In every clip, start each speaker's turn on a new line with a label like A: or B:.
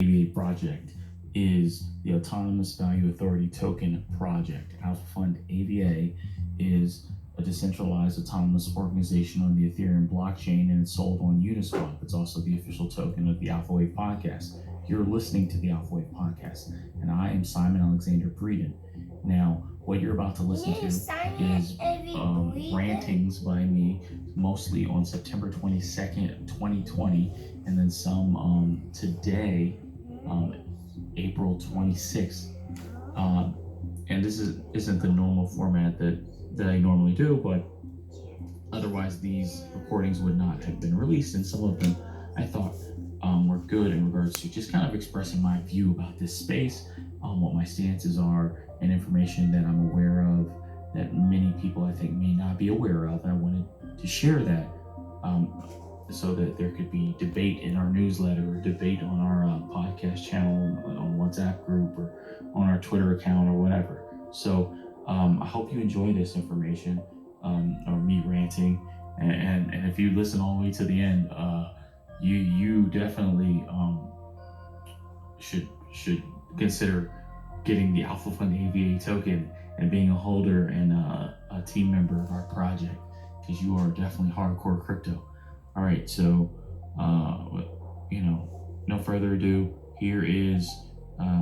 A: AVA project is the Autonomous Value Authority Token project. Alpha Fund AVA is a decentralized autonomous organization on the Ethereum blockchain, and it's sold on Uniswap. It's also the official token of the Alpha Wave podcast. You're listening to the Alpha Wave podcast, and I am Simon Alexander Breeden. Now, what you're about to listen to is rantings by me, mostly on September 22nd, 2020, and then some today, April 26th. And this isn't the normal format that I normally do, but otherwise these recordings would not have been released, and some of them I thought were good in regards to just kind of expressing my view about this space, what my stances are, and information that I'm aware of that many people I think may not be aware of. And I wanted to share that so that there could be debate in our newsletter, or debate on our podcast channel, on WhatsApp group, or on our Twitter account, or whatever. So I hope you enjoy this information, or me ranting, and if you listen all the way to the end, you definitely should consider getting the Alpha Fund AVA token and being a holder and a team member of our project, because you are definitely hardcore crypto. All right, so no further ado, here is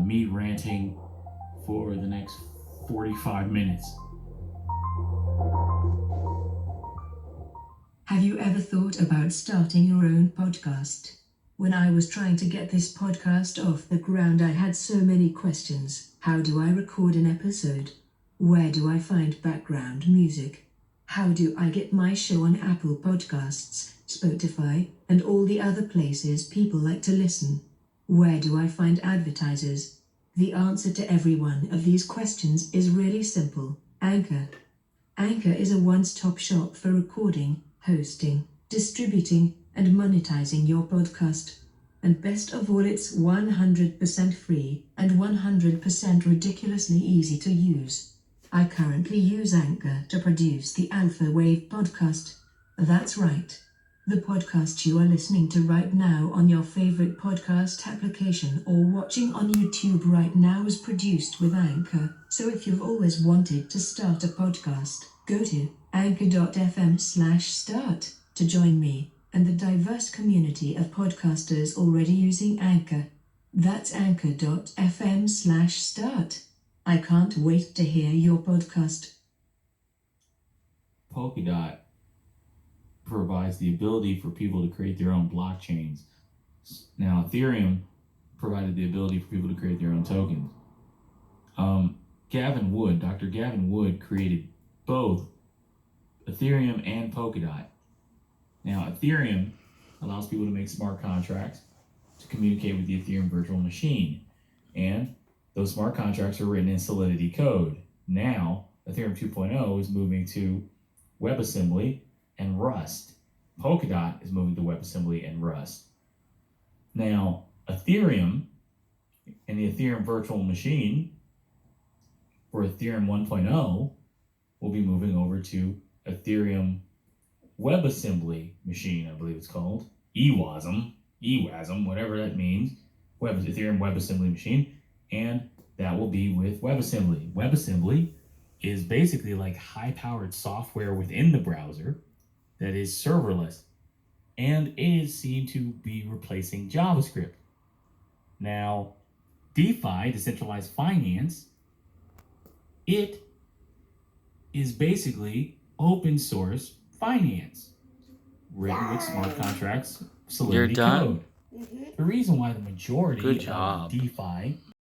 A: me ranting for the next 45 minutes.
B: Have you ever thought about starting your own podcast? When I was trying to get this podcast off the ground, I had so many questions. How do I record an episode? Where do I find background music? How do I get my show on Apple Podcasts, Spotify, and all the other places people like to listen? Where do I find advertisers? The answer to every one of these questions is really simple: Anchor. Anchor is a one-stop shop for recording, hosting, distributing, and monetizing your podcast. And best of all, it's 100% free and 100% ridiculously easy to use. I currently use Anchor to produce the Alpha Wave podcast. That's right. The podcast you are listening to right now on your favorite podcast application or watching on YouTube right now is produced with Anchor. So if you've always wanted to start a podcast, go to anchor.fm/start to join me and the diverse community of podcasters already using Anchor. That's anchor.fm/start. I can't wait to hear your podcast.
A: Polkadot provides the ability for people to create their own blockchains. Now, Ethereum provided the ability for people to create their own tokens. Dr. Gavin Wood created both Ethereum and Polkadot. Now, Ethereum allows people to make smart contracts to communicate with the Ethereum virtual machine, and those smart contracts are written in Solidity code. Now, Ethereum 2.0 is moving to WebAssembly and Rust. Polkadot is moving to WebAssembly and Rust. Now, Ethereum and the Ethereum virtual machine for Ethereum 1.0 will be moving over to Ethereum WebAssembly machine, I believe it's called. EWASM, whatever that means. Ethereum WebAssembly machine. And that will be with WebAssembly. WebAssembly is basically like high-powered software within the browser that is serverless, and it is seen to be replacing JavaScript. Now, DeFi, decentralized finance, it is basically open source finance written with smart contracts, Solidity code. The reason why the majority of DeFi